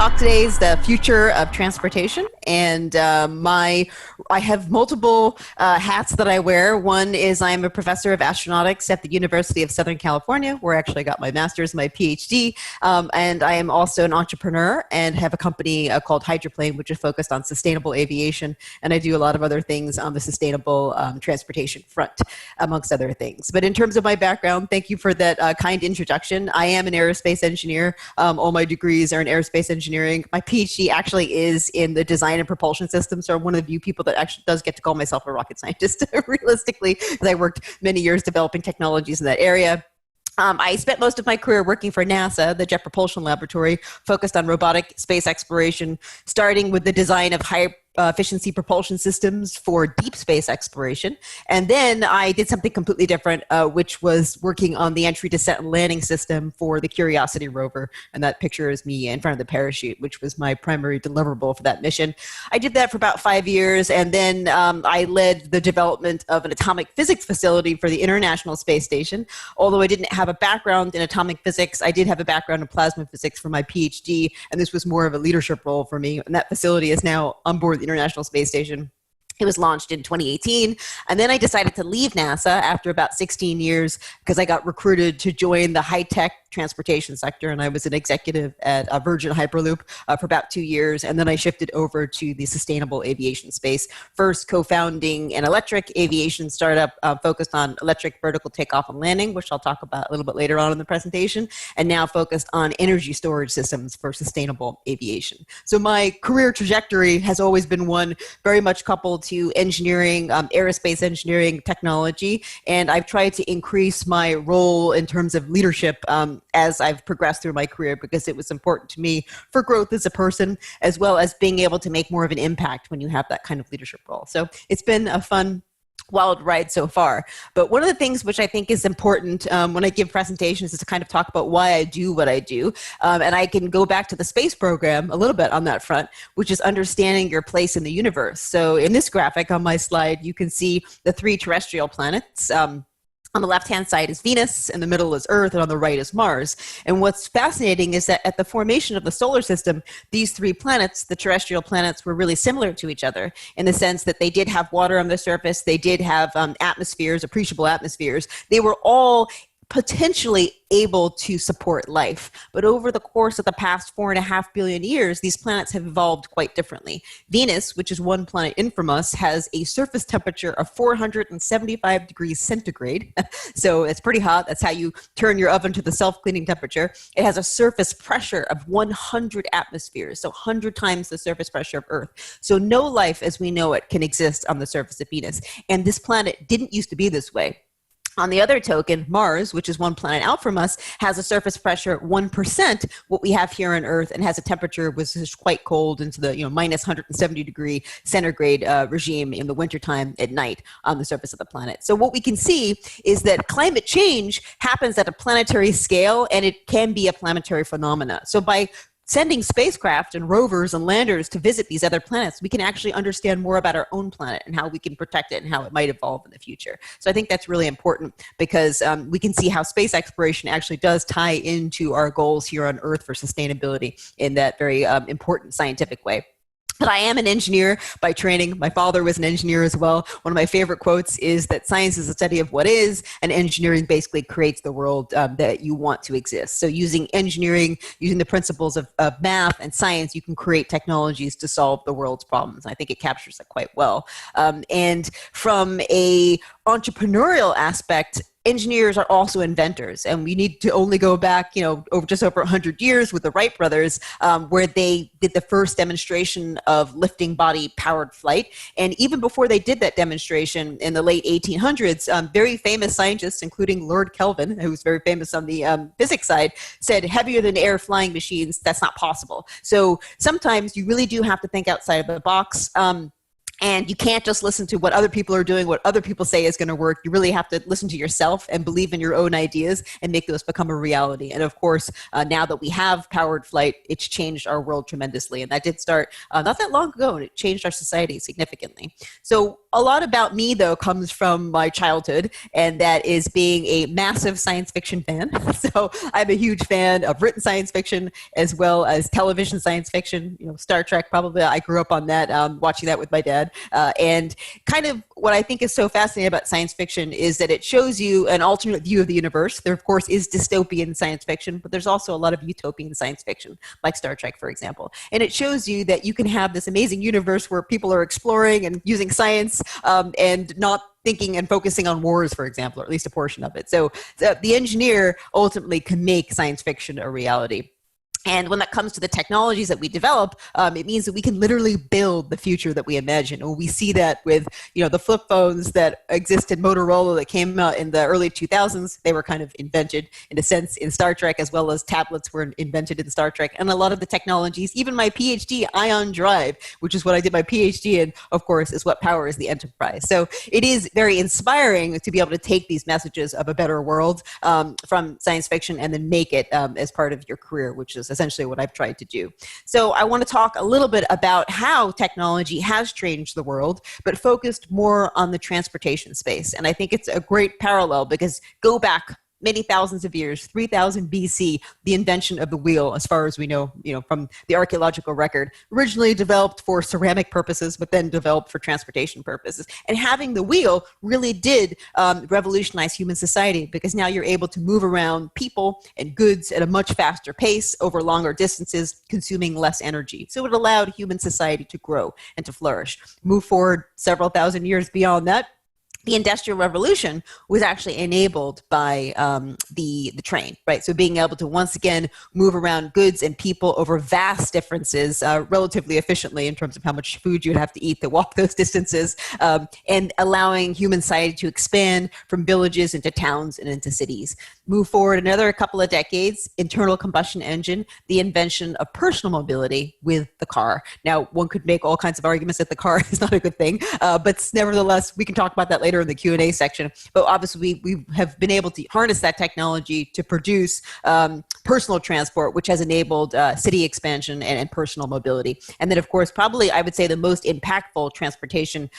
talk today is the future of transportation, and I have multiple hats that I wear. One is I'm a professor of astronautics at the University of Southern California, where I actually got my master's, my PhD, and I am also an entrepreneur and have a company called Hydroplane, which is focused on sustainable aviation, and I do a lot of other things on the sustainable transportation front, amongst other things. But in terms of my background, thank you for that kind introduction. I am an aerospace engineer. All my degrees are in aerospace engineering. My PhD actually is in the design and propulsion systems, so I'm one of the few people that actually does get to call myself a rocket scientist, realistically, because I worked many years developing technologies in that area. I spent most of my career working for NASA, the Jet Propulsion Laboratory, focused on robotic space exploration, starting with the design of high-efficiency propulsion systems for deep space exploration. And then I did something completely different, which was working on the entry, descent, and landing system for the Curiosity rover. And that picture is me in front of the parachute, which was my primary deliverable for that mission. I did that for about 5 years, and then I led the development of an atomic physics facility for the International Space Station. Although I didn't have a background in atomic physics, I did have a background in plasma physics for my PhD, and this was more of a leadership role for me. And that facility is now on board the International Space Station. It was launched in 2018, and then I decided to leave NASA after about 16 years because I got recruited to join the high-tech transportation sector, and I was an executive at Virgin Hyperloop for about 2 years, and then I shifted over to the sustainable aviation space, first co-founding an electric aviation startup focused on electric vertical takeoff and landing, which I'll talk about a little bit later on in the presentation, and now focused on energy storage systems for sustainable aviation. So my career trajectory has always been one very much coupled to engineering, aerospace engineering, technology, and I've tried to increase my role in terms of leadership as I've progressed through my career, because it was important to me for growth as a person, as well as being able to make more of an impact when you have that kind of leadership role. So it's been a fun, wild ride so far. But one of the things which I think is important when I give presentations is to kind of talk about why I do what I do. And I can go back to the space program a little bit on that front, which is understanding your place in the universe. So in this graphic on my slide, you can see the 3 terrestrial planets. On the left-hand side is Venus, in the middle is Earth, and on the right is Mars. And what's fascinating is that at the formation of the solar system, these 3 planets, the terrestrial planets, were really similar to each other in the sense that they did have water on the surface, they did have atmospheres, appreciable atmospheres. They were all potentially able to support life. But over the course of the past 4.5 billion years, these planets have evolved quite differently. Venus, which is one planet in from us, has a surface temperature of 475 degrees centigrade. So it's pretty hot. That's how you turn your oven to the self-cleaning temperature. It has a surface pressure of 100 atmospheres, so 100 times the surface pressure of Earth. So no life as we know it can exist on the surface of Venus. And this planet didn't used to be this way. On the other token, Mars, which is one planet out from us, has a surface pressure 1% what we have here on Earth, and has a temperature which is quite cold into the minus 170 degree centigrade regime in the wintertime at night on the surface of the planet. So what we can see is that climate change happens at a planetary scale, and it can be a planetary phenomena. So by sending spacecraft and rovers and landers to visit these other planets, we can actually understand more about our own planet and how we can protect it and how it might evolve in the future. So I think that's really important because we can see how space exploration actually does tie into our goals here on Earth for sustainability in that very important scientific way. But I am an engineer by training. My father was an engineer as well. One of my favorite quotes is that science is a study of what is, and engineering basically creates the world that you want to exist. So using engineering, using the principles of math and science, you can create technologies to solve the world's problems. I think it captures that quite well. And from a entrepreneurial aspect, engineers are also inventors, and we need to only go back, over just over 100 years with the Wright brothers, where they did the first demonstration of lifting body-powered flight. And even before they did that demonstration in the late 1800s, very famous scientists, including Lord Kelvin, who was very famous on the physics side, said heavier than air flying machines, that's not possible. So sometimes you really do have to think outside of the box. And you can't just listen to what other people are doing, what other people say is going to work. You really have to listen to yourself and believe in your own ideas and make those become a reality. And of course, now that we have powered flight, it's changed our world tremendously. And that did start not that long ago, and it changed our society significantly. So a lot about me, though, comes from my childhood, and that is being a massive science fiction fan. So I'm a huge fan of written science fiction as well as television science fiction. You know, Star Trek, probably. I grew up on that, watching that with my dad. And kind of what I think is so fascinating about science fiction is that it shows you an alternate view of the universe. There, of course, is dystopian science fiction, but there's also a lot of utopian science fiction, like Star Trek, for example. And it shows you that you can have this amazing universe where people are exploring and using science and not thinking and focusing on wars, for example, or at least a portion of it. So the engineer ultimately can make science fiction a reality. And when that comes to the technologies that we develop, it means that we can literally build the future that we imagine. And we see that with, you know, the flip phones that exist in Motorola that came out in the early 2000s. They were kind of invented, in a sense, in Star Trek, as well as tablets were invented in Star Trek. And a lot of the technologies, even my PhD ion drive, which is what I did my PhD in, of course, is what powers the Enterprise. So it is very inspiring to be able to take these messages of a better world from science fiction and then make it as part of your career, which is essentially what I've tried to do. So I want to talk a little bit about how technology has changed the world, but focused more on the transportation space. And I think it's a great parallel because go back many thousands of years, 3000 BC, the invention of the wheel, as far as we know, from the archaeological record, originally developed for ceramic purposes, but then developed for transportation purposes. And having the wheel really did revolutionize human society, because now you're able to move around people and goods at a much faster pace over longer distances, consuming less energy. So it allowed human society to grow and to flourish. Move forward several thousand years beyond that, the Industrial Revolution was actually enabled by the train, right? So being able to once again move around goods and people over vast differences relatively efficiently in terms of how much food you'd have to eat to walk those distances, and allowing human society to expand from villages into towns and into cities. Move forward another couple of decades, internal combustion engine, the invention of personal mobility with the car. Now, one could make all kinds of arguments that the car is not a good thing, but nevertheless, we can talk about that later in the Q&A section. But obviously, we have been able to harness that technology to produce personal transport, which has enabled city expansion and personal mobility. And then, of course, probably I would say the most impactful transportation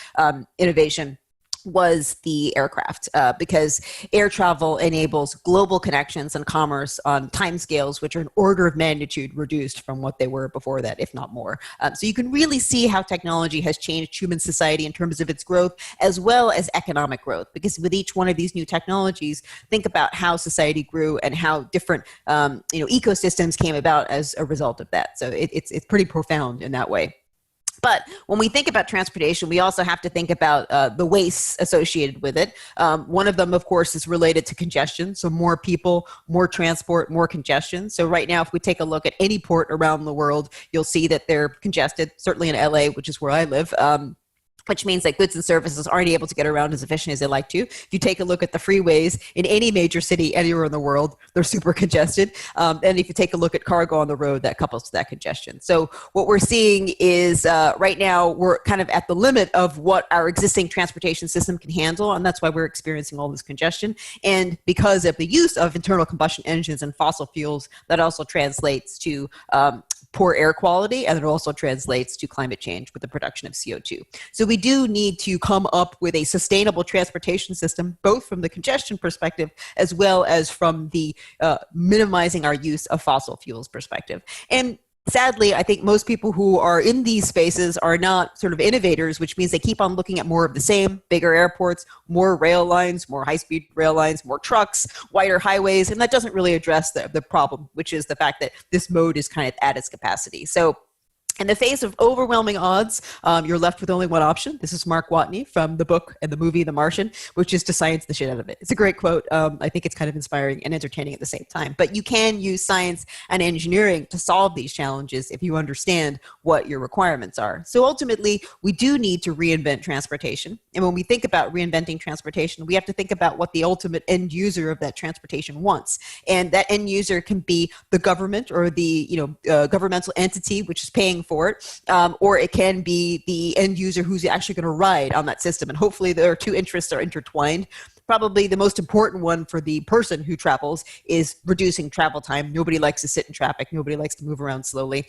innovation was the aircraft, because air travel enables global connections and commerce on timescales which are an order of magnitude reduced from what they were before that, if not more. So you can really see how technology has changed human society in terms of its growth as well as economic growth, because with each one of these new technologies, think about how society grew and how different ecosystems came about as a result of that. So it's pretty profound in that way. But when we think about transportation, we also have to think about the wastes associated with it. One of them, of course, is related to congestion. So more people, more transport, more congestion. So right now, if we take a look at any port around the world, you'll see that they're congested, certainly in LA, which is where I live. Which means that goods and services aren't able to get around as efficient as they like to. If you take a look at the freeways in any major city anywhere in the world, they're super congested. And if you take a look at cargo on the road, that couples to that congestion. So what we're seeing is right now we're kind of at the limit of what our existing transportation system can handle, and that's why we're experiencing all this congestion. And because of the use of internal combustion engines and fossil fuels, that also translates to poor air quality, and it also translates to climate change with the production of CO2. So we do need to come up with a sustainable transportation system, both from the congestion perspective as well as from the minimizing our use of fossil fuels perspective. And sadly, I think most people who are in these spaces are not sort of innovators, which means they keep on looking at more of the same: bigger airports, more rail lines, more high-speed rail lines, more trucks, wider highways, and that doesn't really address the problem, which is the fact that this mode is kind of at its capacity. So in the face of overwhelming odds, you're left with only one option. This is Mark Watney from the book and the movie The Martian, which is to science the shit out of it. It's a great quote. I think it's kind of inspiring and entertaining at the same time. But you can use science and engineering to solve these challenges if you understand what your requirements are. So ultimately, we do need to reinvent transportation. And when we think about reinventing transportation, we have to think about what the ultimate end user of that transportation wants. And that end user can be the government or the governmental entity which is paying for it, or it can be the end user who's actually going to ride on that system. And hopefully their two interests are intertwined. Probably the most important one for the person who travels is reducing travel time. Nobody likes to sit in traffic. Nobody likes to move around slowly.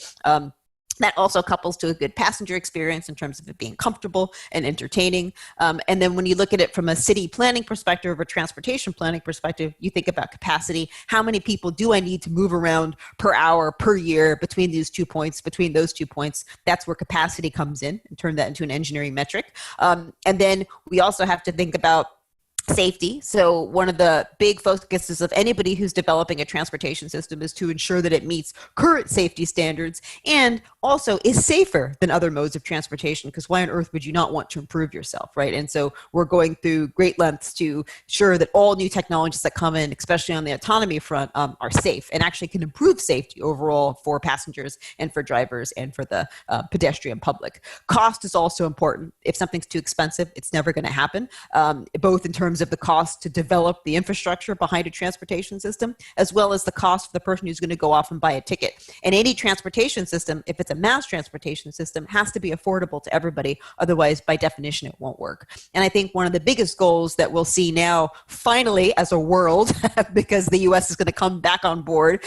That also couples to a good passenger experience in terms of it being comfortable and entertaining. And then when you look at it from a city planning perspective or transportation planning perspective, you think about capacity. How many people do I need to move around per hour, per year between those 2 points, That's where capacity comes in, and turn that into an engineering metric. And then we also have to think about safety. So one of the big focuses of anybody who's developing a transportation system is to ensure that it meets current safety standards and also is safer than other modes of transportation, because why on earth would you not want to improve yourself, right? And so we're going through great lengths to ensure that all new technologies that come in, especially on the autonomy front, are safe and actually can improve safety overall for passengers and for drivers and for the pedestrian public. Cost is also important. If something's too expensive, it's never going to happen, both in terms of the cost to develop the infrastructure behind a transportation system, as well as the cost for the person who's going to go off and buy a ticket. And any transportation system, if it's a mass transportation system, has to be affordable to everybody. Otherwise, by definition, it won't work. And I think one of the biggest goals that we'll see now, finally, as a world, because the US is going to come back on board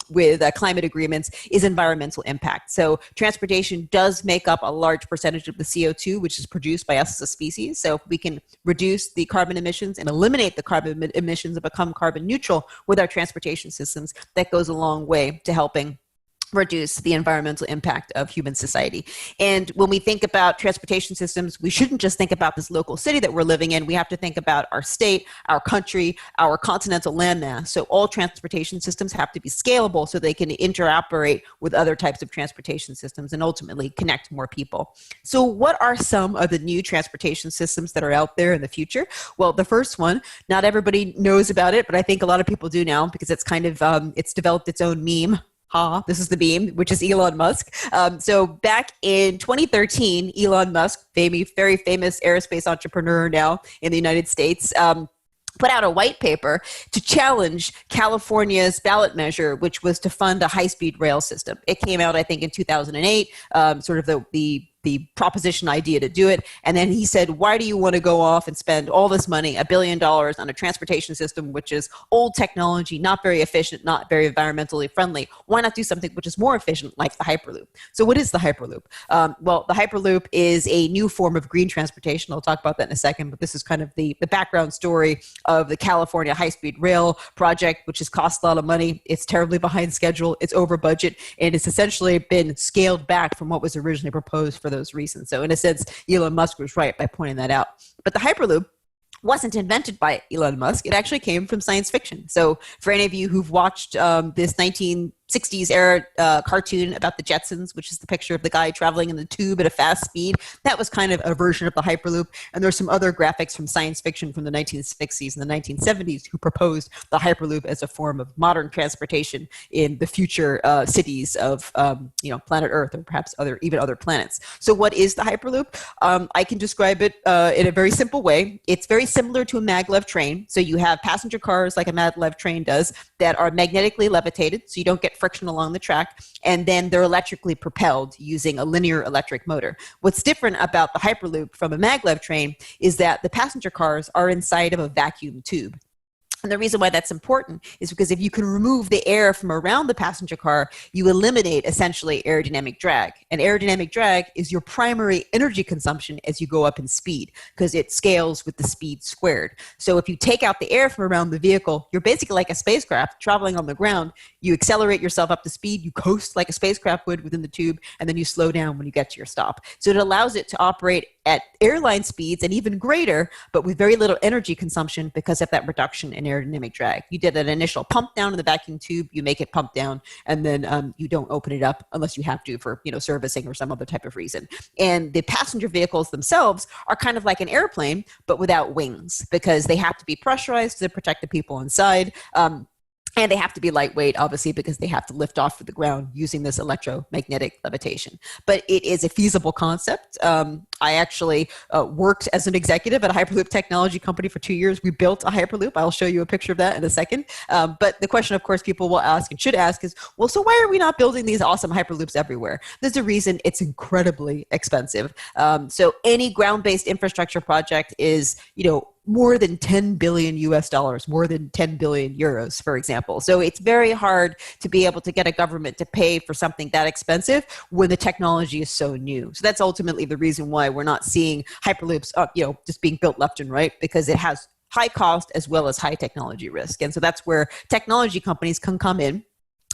with climate agreements, is environmental impact. So transportation does make up a large percentage of the CO2, which is produced by us as a species. So if we can reduce the carbon emissions and eliminate the carbon emissions and become carbon neutral with our transportation systems, that goes a long way to helping reduce the environmental impact of human society. And when we think about transportation systems, we shouldn't just think about this local city that we're living in. We have to think about our state, our country, our continental landmass. So all transportation systems have to be scalable so they can interoperate with other types of transportation systems and ultimately connect more people. So what are some of the new transportation systems that are out there in the future? Well, the first one, not everybody knows about it, but I think a lot of people do now, because it's kind of, it's developed its own meme. This is the beam, which is Elon Musk. So back in 2013, Elon Musk, very famous aerospace entrepreneur now in the United States, put out a white paper to challenge California's ballot measure, which was to fund a high-speed rail system. It came out, I think, in 2008, sort of the proposition idea to do it. And then he said, why do you want to go off and spend all this money, $1 billion, on a transportation system which is old technology, not very efficient, not very environmentally friendly? Why not do something which is more efficient, like the Hyperloop? So what is the Hyperloop? Well, the Hyperloop is a new form of green transportation. I'll talk about that in a second, but this is kind of the background story of the California high-speed rail project, which has cost a lot of money. It's terribly behind schedule. It's over budget, and it's essentially been scaled back from what was originally proposed for those reasons. So in a sense, Elon Musk was right by pointing that out. But the Hyperloop wasn't invented by Elon Musk. It actually came from science fiction. So for any of you who've watched this 1960s era cartoon about the Jetsons, which is the picture of the guy traveling in the tube at a fast speed, that was kind of a version of the Hyperloop. And there's some other graphics from science fiction from the 1960s and the 1970s who proposed the Hyperloop as a form of modern transportation in the future cities of planet Earth, or perhaps even other planets. So what is the Hyperloop? I can describe it in a very simple way. It's very similar to a maglev train. So you have passenger cars like a maglev train does that are magnetically levitated, so you don't get friction along the track, and then they're electrically propelled using a linear electric motor. What's different about the Hyperloop from a maglev train is that the passenger cars are inside of a vacuum tube. And the reason why that's important is because if you can remove the air from around the passenger car, you eliminate essentially aerodynamic drag. And aerodynamic drag is your primary energy consumption as you go up in speed, because it scales with the speed squared. So if you take out the air from around the vehicle, you're basically like a spacecraft traveling on the ground. You accelerate yourself up to speed, you coast like a spacecraft would within the tube, and then you slow down when you get to your stop. So it allows it to operate at airline speeds and even greater, but with very little energy consumption because of that reduction in aerodynamic drag. You did an initial pump down in the vacuum tube, you make it pump down, and then you don't open it up unless you have to for servicing or some other type of reason. And the passenger vehicles themselves are kind of like an airplane, but without wings, because they have to be pressurized to protect the people inside. And they have to be lightweight, obviously, because they have to lift off of the ground using this electromagnetic levitation. But it is a feasible concept. I actually worked as an executive at a Hyperloop technology company for 2 years. We built a Hyperloop. I'll show you a picture of that in a second. But the question, of course, people will ask and should ask is, well, so why are we not building these awesome Hyperloops everywhere? There's a reason. It's incredibly expensive. So any ground-based infrastructure project is, more than 10 billion US dollars, more than 10 billion euros, for example. So it's very hard to be able to get a government to pay for something that expensive when the technology is so new. So that's ultimately the reason why we're not seeing Hyperloops, just being built left and right, because it has high cost as well as high technology risk. And so that's where technology companies can come in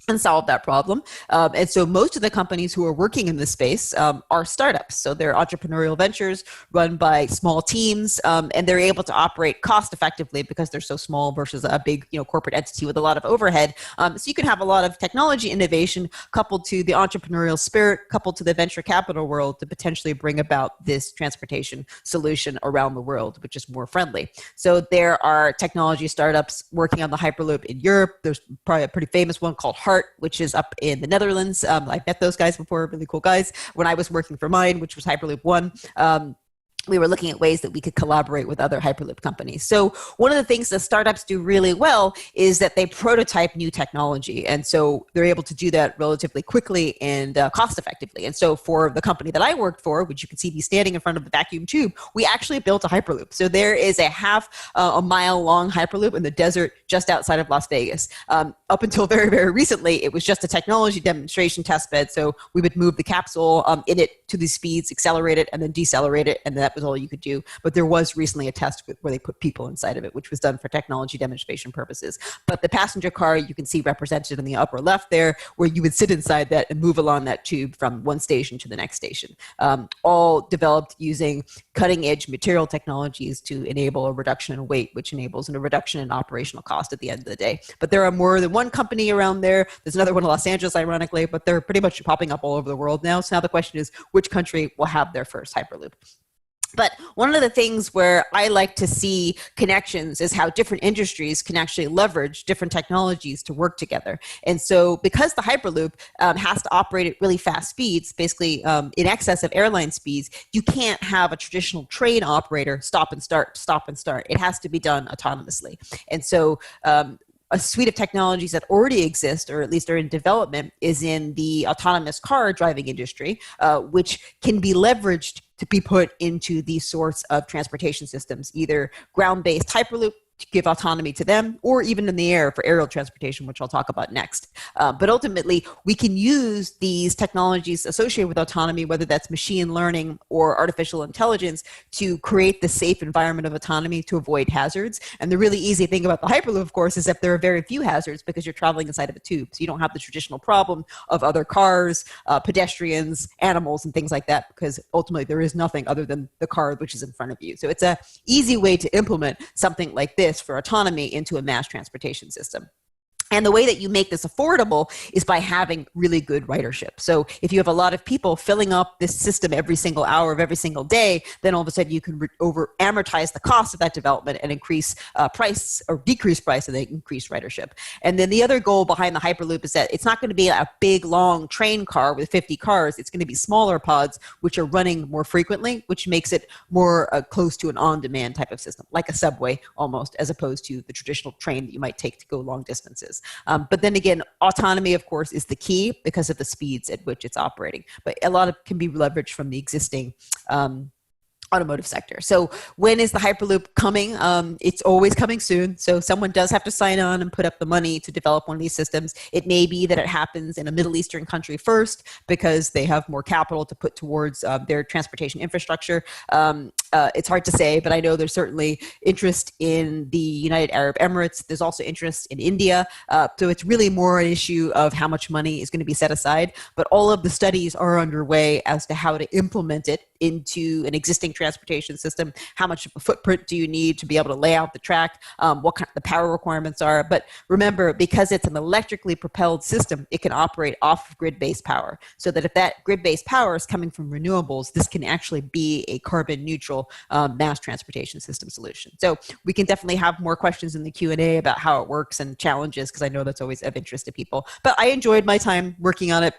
and solve that problem. And so most of the companies who are working in this space are startups. So they're entrepreneurial ventures run by small teams, and they're able to operate cost effectively because they're so small versus a big corporate entity with a lot of overhead. So you can have a lot of technology innovation coupled to the entrepreneurial spirit, coupled to the venture capital world to potentially bring about this transportation solution around the world, which is more friendly. So there are technology startups working on the Hyperloop in Europe. There's probably a pretty famous one called Heart, which is up in the Netherlands. I've met those guys before, really cool guys. When I was working for mine, which was Hyperloop One, we were looking at ways that we could collaborate with other Hyperloop companies. So one of the things that startups do really well is that they prototype new technology. And so they're able to do that relatively quickly and cost effectively. And so for the company that I worked for, which you can see me standing in front of the vacuum tube, we actually built a Hyperloop. So there is a a mile long Hyperloop in the desert just outside of Las Vegas. Up until very, very recently, it was just a technology demonstration test bed. So we would move the capsule in it to these speeds, accelerate it, and then decelerate it. And that was all you could do. But there was recently a test where they put people inside of it, which was done for technology demonstration purposes. But the passenger car, you can see represented in the upper left there, where you would sit inside that and move along that tube from one station to the next station. All developed using cutting edge material technologies to enable a reduction in weight, which enables a reduction in operational cost at the end of the day. But there are more than one company around there. There's another one in Los Angeles, ironically, but they're pretty much popping up all over the world now. So now the question is, which country will have their first Hyperloop? But one of the things where I like to see connections is how different industries can actually leverage different technologies to work together. And so because the Hyperloop has to operate at really fast speeds, basically in excess of airline speeds, you can't have a traditional train operator stop and start. It has to be done autonomously. And so a suite of technologies that already exist, or at least are in development, is in the autonomous car driving industry, which can be leveraged to be put into these sorts of transportation systems, either ground-based Hyperloop to give autonomy to them, or even in the air for aerial transportation, which I'll talk about next. But ultimately, we can use these technologies associated with autonomy, whether that's machine learning or artificial intelligence, to create the safe environment of autonomy to avoid hazards. And the really easy thing about the Hyperloop, of course, is that there are very few hazards because you're traveling inside of a tube. So you don't have the traditional problem of other cars, pedestrians, animals, and things like that, because ultimately there is nothing other than the car which is in front of you. So it's an easy way to implement something like this for autonomy into a mass transportation system. And the way that you make this affordable is by having really good ridership. So if you have a lot of people filling up this system every single hour of every single day, then all of a sudden you can amortize the cost of that development and increase price, or decrease price and then increase ridership. And then the other goal behind the Hyperloop is that it's not going to be a big, long train car with 50 cars. It's going to be smaller pods, which are running more frequently, which makes it more close to an on-demand type of system, like a subway almost, as opposed to the traditional train that you might take to go long distances. But then again, autonomy, of course, is the key because of the speeds at which it's operating. But a lot of can be leveraged from the existing automotive sector. So when is the Hyperloop coming? It's always coming soon. So someone does have to sign on and put up the money to develop one of these systems. It may be that it happens in a Middle Eastern country first because they have more capital to put towards their transportation infrastructure. It's hard to say, but I know there's certainly interest in the United Arab Emirates. There's also interest in India. So it's really more an issue of how much money is going to be set aside. But all of the studies are underway as to how to implement it into an existing transportation system. How much of a footprint do you need to be able to lay out the track? What kind of the power requirements are. But remember, because it's an electrically propelled system, it can operate off of grid-based power. So that if that grid-based power is coming from renewables, this can actually be a carbon neutral commercial mass transportation system solution. So we can definitely have more questions in the Q&A about how it works and challenges, because I know that's always of interest to people. But I enjoyed my time working on it.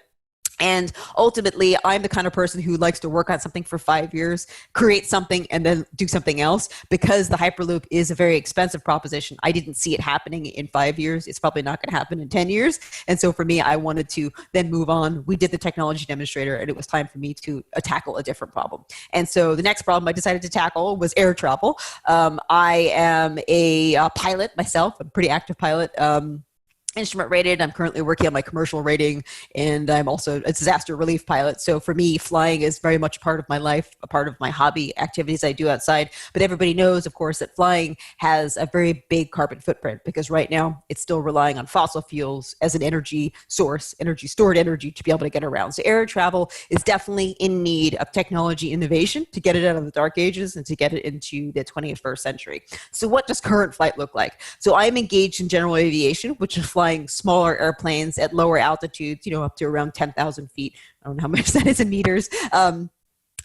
And ultimately, I'm the kind of person who likes to work on something for 5 years, create something, and then do something else. Because the Hyperloop is a very expensive proposition, I didn't see it happening in 5 years. It's probably not going to happen in 10 years. And so for me, I wanted to then move on. We did the technology demonstrator, and it was time for me to tackle a different problem. And so the next problem I decided to tackle was air travel. I am a pilot myself, a pretty active pilot. Instrument rated. I'm currently working on my commercial rating, and I'm also a disaster relief pilot. So for me, flying is very much part of my life, a part of my hobby activities I do outside. But everybody knows, of course, that flying has a very big carbon footprint, because right now it's still relying on fossil fuels as an energy source, stored energy to be able to get around. So air travel is definitely in need of technology innovation to get it out of the dark ages and to get it into the 21st century. So what does current flight look like? So I'm engaged in general aviation, which is flying smaller airplanes at lower altitudes, up to around 10,000 feet. I don't know how much that is in meters.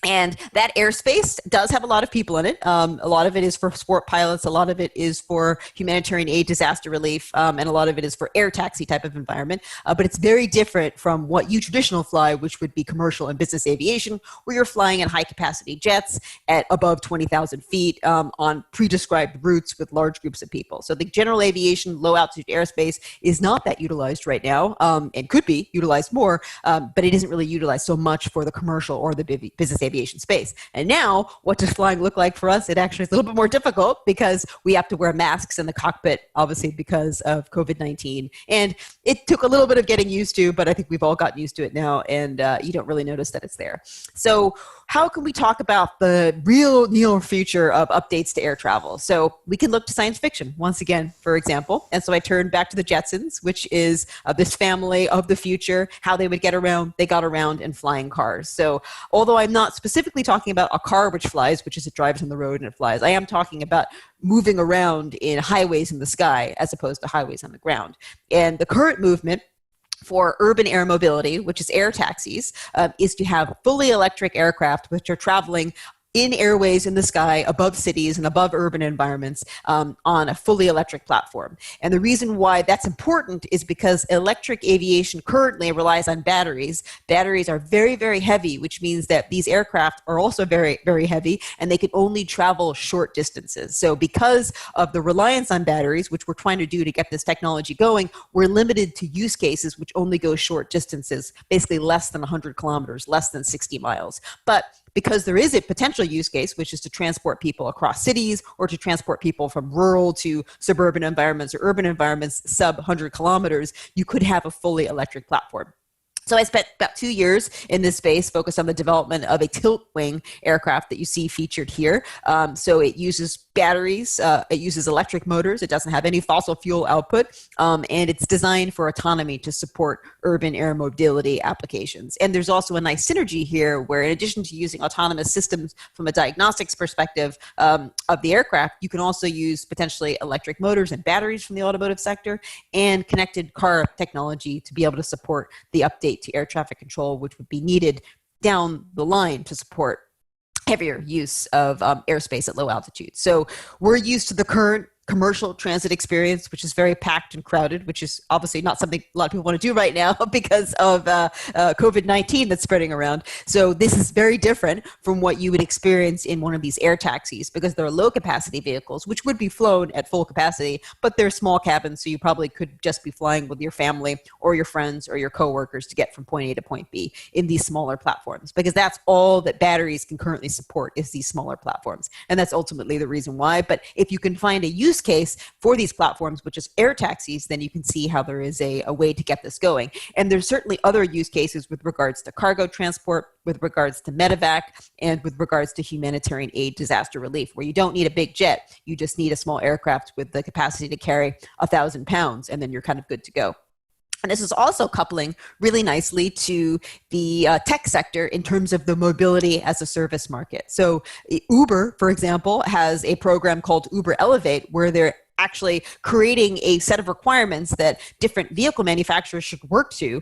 And that airspace does have a lot of people in it. A lot of it is for sport pilots. A lot of it is for humanitarian aid, disaster relief, and a lot of it is for air taxi type of environment. But it's very different from what you traditionally fly, which would be commercial and business aviation, where you're flying in high capacity jets at above 20,000 feet on pre-described routes with large groups of people. So the general aviation, low altitude airspace is not that utilized right now, and could be utilized more, but it isn't really utilized so much for the commercial or the business aviation space. And now, what does flying look like for us? It actually is a little bit more difficult, because we have to wear masks in the cockpit, obviously because of COVID-19. And it took a little bit of getting used to, but I think we've all gotten used to it now, and you don't really notice that it's there. So how can we talk about the real near future of updates to air travel? So we can look to science fiction once again, for example. And so I turned back to the Jetsons, which is this family of the future, how they would get around. They got around in flying cars. So although I'm not specifically talking about a car which flies, which is it drives on the road and it flies, I am talking about moving around in highways in the sky as opposed to highways on the ground. And the current movement for urban air mobility, which is air taxis, is to have fully electric aircraft which are traveling in airways in the sky above cities and above urban environments on a fully electric platform. And the reason why that's important is because electric aviation currently relies on batteries. Batteries are very, very heavy, which means that these aircraft are also very, very heavy, and they can only travel short distances. So because of the reliance on batteries, which we're trying to do to get this technology going, we're limited to use cases which only go short distances, basically less than 100 kilometers, less than 60 miles. But because there is a potential use case, which is to transport people across cities or to transport people from rural to suburban environments or urban environments sub 100 kilometers, you could have a fully electric platform. So I spent about 2 years in this space focused on the development of a tilt wing aircraft that you see featured here. So it uses batteries, it uses electric motors, it doesn't have any fossil fuel output, and it's designed for autonomy to support urban air mobility applications. And there's also a nice synergy here where, in addition to using autonomous systems from a diagnostics perspective of the aircraft, you can also use potentially electric motors and batteries from the automotive sector and connected car technology to be able to support the update to air traffic control, which would be needed down the line to support heavier use of airspace at low altitude. So we're used to the current commercial transit experience, which is very packed and crowded, which is obviously not something a lot of people want to do right now because of COVID-19 that's spreading around. So this is very different from what you would experience in one of these air taxis, because they're low capacity vehicles, which would be flown at full capacity, but they're small cabins. So you probably could just be flying with your family or your friends or your coworkers to get from point A to point B in these smaller platforms, because that's all that batteries can currently support is these smaller platforms. And that's ultimately the reason why. But if you can find a use case for these platforms, which is air taxis, then you can see how there is a way to get this going. And there's certainly other use cases with regards to cargo transport, with regards to medevac, and with regards to humanitarian aid, disaster relief, where you don't need a big jet, you just need a small aircraft with the capacity to carry 1,000 pounds, and then you're kind of good to go. And this is also coupling really nicely to the tech sector in terms of the mobility as a service market. So Uber, for example, has a program called Uber Elevate, where they're actually creating a set of requirements that different vehicle manufacturers should work to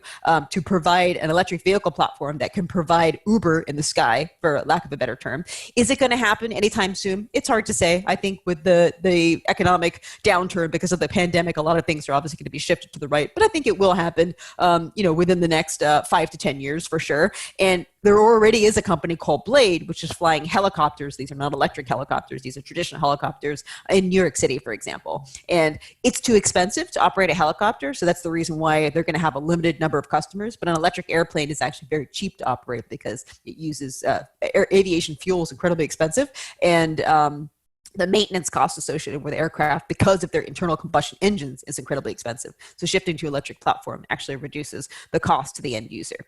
provide an electric vehicle platform that can provide Uber in the sky, for lack of a better term. Is it going to happen anytime soon? It's hard to say. I think with the economic downturn because of the pandemic, a lot of things are obviously going to be shifted to the right, but I think it will happen, within the next 5 to 10 years for sure. And there already is a company called Blade, which is flying helicopters. These are not electric helicopters. These are traditional helicopters in New York City, for example. And it's too expensive to operate a helicopter. So that's the reason why they're going to have a limited number of customers. But an electric airplane is actually very cheap to operate because it uses aviation fuel is incredibly expensive. And the maintenance costs associated with aircraft because of their internal combustion engines is incredibly expensive. So shifting to electric platform actually reduces the cost to the end user.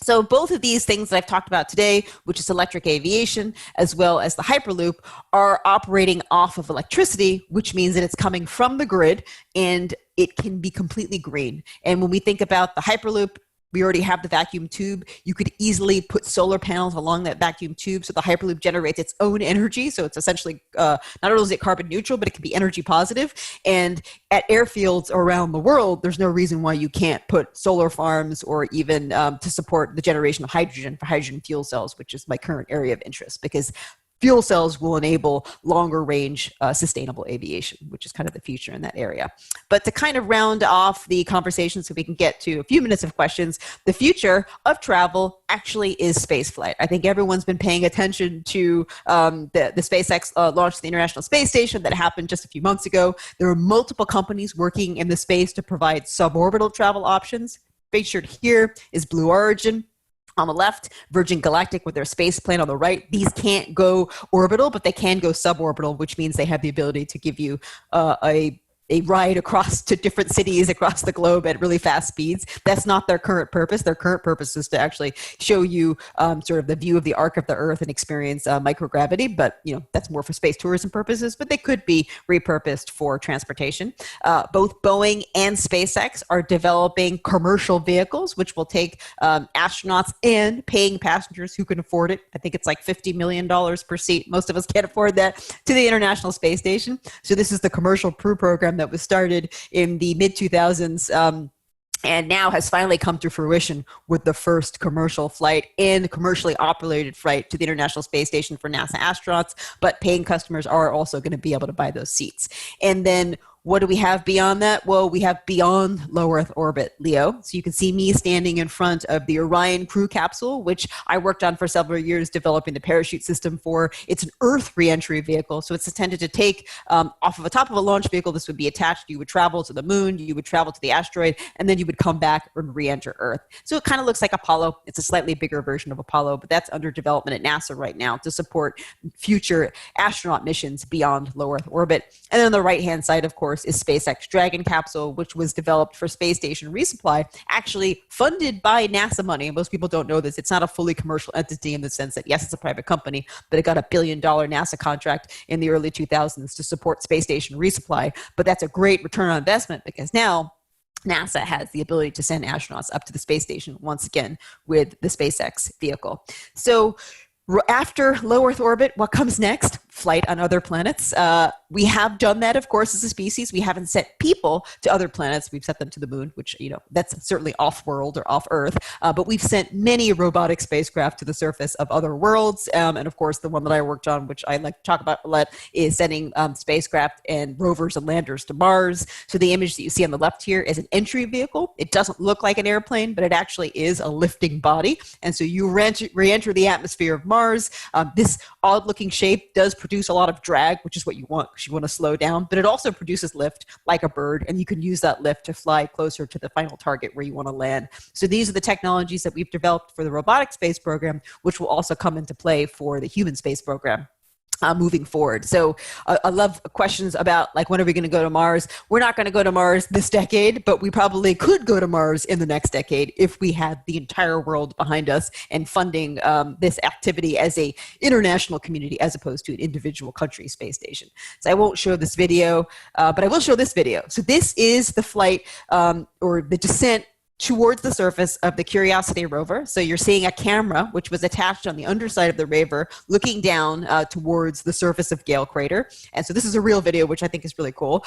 So both of these things that I've talked about today, which is electric aviation, as well as the Hyperloop, are operating off of electricity, which means that it's coming from the grid and it can be completely green. And when we think about the Hyperloop, we already have the vacuum tube. You could easily put solar panels along that vacuum tube. So the Hyperloop generates its own energy. So it's essentially, not only is it carbon neutral, but it can be energy positive. And at airfields around the world, there's no reason why you can't put solar farms or even to support the generation of hydrogen for hydrogen fuel cells, which is my current area of interest, because fuel cells will enable longer range sustainable aviation, which is kind of the future in that area. But to kind of round off the conversation so we can get to a few minutes of questions, the future of travel actually is spaceflight. I think everyone's been paying attention to the SpaceX launch of the International Space Station that happened just a few months ago. There are multiple companies working in the space to provide suborbital travel options. Featured here is Blue Origin. On the left, Virgin Galactic with their space plane on the right. These can't go orbital, but they can go suborbital, which means they have the ability to give you a ride across to different cities across the globe at really fast speeds. That's not their current purpose. Their current purpose is to actually show you sort of the view of the arc of the Earth and experience microgravity. But that's more for space tourism purposes. But they could be repurposed for transportation. Both Boeing and SpaceX are developing commercial vehicles, which will take astronauts and paying passengers who can afford it. I think it's like $50 million per seat. Most of us can't afford that, to the International Space Station. So this is the commercial crew program that was started in the mid-2000s and now has finally come to fruition with the first commercial flight and commercially operated flight to the International Space Station for NASA astronauts. But paying customers are also going to be able to buy those seats. And then what do we have beyond that? Well, we have beyond low Earth orbit, Leo. So you can see me standing in front of the Orion crew capsule, which I worked on for several years, developing the parachute system for. It's an Earth reentry vehicle. So it's intended to take off of the top of a launch vehicle. This would be attached. You would travel to the moon, you would travel to the asteroid, and then you would come back and re-enter Earth. So it kind of looks like Apollo. It's a slightly bigger version of Apollo, but that's under development at NASA right now to support future astronaut missions beyond low Earth orbit. And then on the right-hand side, of course, is SpaceX Dragon capsule, which was developed for space station resupply, actually funded by NASA money. And most people don't know this. It's not a fully commercial entity in the sense that, yes, it's a private company, but it got a $1 billion NASA contract in the early 2000s to support space station resupply. But that's a great return on investment because now NASA has the ability to send astronauts up to the space station once again with the SpaceX vehicle. So after low Earth orbit, what comes next? Flight on other planets. We have done that, of course, as a species. We haven't sent people to other planets. We've sent them to the moon, which, that's certainly off-world or off-Earth. But we've sent many robotic spacecraft to the surface of other worlds. And of course, the one that I worked on, which I like to talk about a lot, is sending spacecraft and rovers and landers to Mars. So the image that you see on the left here is an entry vehicle. It doesn't look like an airplane, but it actually is a lifting body. And so you re-enter the atmosphere of Mars. This odd-looking shape does produce a lot of drag, which is what you want because you want to slow down, but it also produces lift like a bird, and you can use that lift to fly closer to the final target where you want to land. So these are the technologies that we've developed for the robotic space program, which will also come into play for the human space program. Moving forward. So I love questions about when are we going to go to Mars? We're not going to go to Mars this decade, but we probably could go to Mars in the next decade if we had the entire world behind us and funding this activity as a international community as opposed to an individual country space station. So I won't show this video, but I will show this video. So this is the flight or the descent towards the surface of the Curiosity rover. So you're seeing a camera, which was attached on the underside of the rover, looking down towards the surface of Gale Crater. And so this is a real video, which I think is really cool.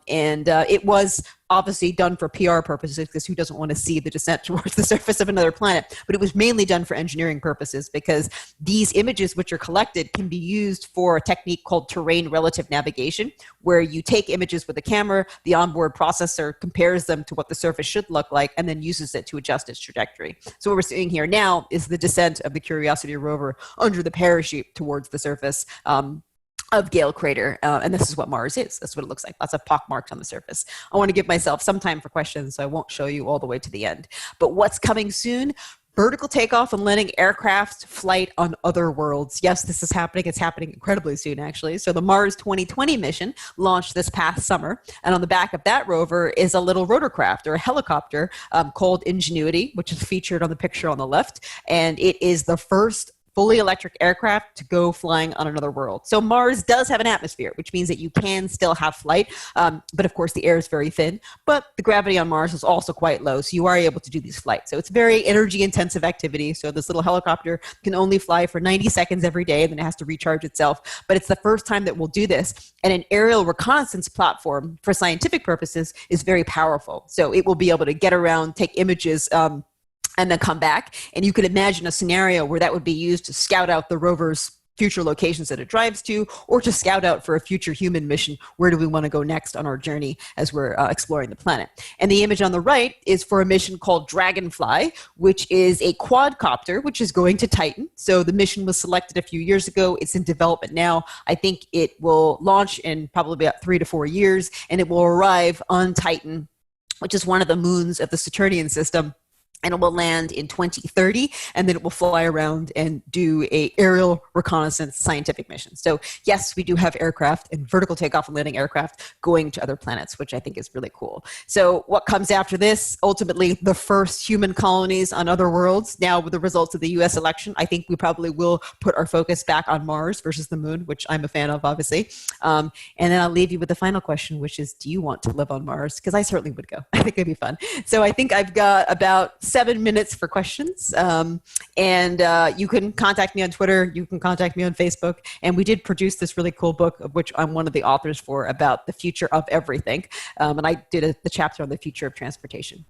It was obviously done for PR purposes, because who doesn't want to see the descent towards the surface of another planet? But it was mainly done for engineering purposes, because these images which are collected can be used for a technique called terrain relative navigation, where you take images with a camera, the onboard processor compares them to what the surface should look like, and then uses it to adjust its trajectory. So what we're seeing here now is the descent of the Curiosity rover under the parachute towards the surface of Gale Crater, and this is what Mars is. That's what it looks like. Lots of pock marks on the surface. I want to give myself some time for questions, so I won't show you all the way to the end. But what's coming soon? Vertical takeoff and landing aircraft flight on other worlds. Yes, this is happening. It's happening incredibly soon, actually. So the Mars 2020 mission launched this past summer, and on the back of that rover is a little rotorcraft, or a helicopter, called Ingenuity, which is featured on the picture on the left, and it is the first fully electric aircraft to go flying on another world. So Mars does have an atmosphere, which means that you can still have flight, but of course the air is very thin, but the gravity on Mars is also quite low, so you are able to do these flights. So it's very energy intensive activity. So this little helicopter can only fly for 90 seconds every day, and then it has to recharge itself. But it's the first time that we'll do this. And an aerial reconnaissance platform for scientific purposes is very powerful. So it will be able to get around, take images, and then come back. And you could imagine a scenario where that would be used to scout out the rover's future locations that it drives to, or to scout out for a future human mission, where do we want to go next on our journey as we're exploring the planet. And the image on the right is for a mission called Dragonfly, which is a quadcopter, which is going to Titan. So the mission was selected a few years ago. It's in development now. I think it will launch in probably about 3 to 4 years, and it will arrive on Titan, which is one of the moons of the Saturnian system. And it will land in 2030, and then it will fly around and do a aerial reconnaissance scientific mission. So yes, we do have aircraft and vertical takeoff and landing aircraft going to other planets, which I think is really cool. So what comes after this? Ultimately, the first human colonies on other worlds. Now, with the results of the US election, I think we probably will put our focus back on Mars versus the moon, which I'm a fan of, obviously. And then I'll leave you with the final question, which is, do you want to live on Mars? Because I certainly would go. I think it'd be fun. So I think I've got about 7 minutes for questions. You can contact me on Twitter. You can contact me on Facebook. And we did produce this really cool book, of which I'm one of the authors for, about the future of everything. And I did the chapter on the future of transportation.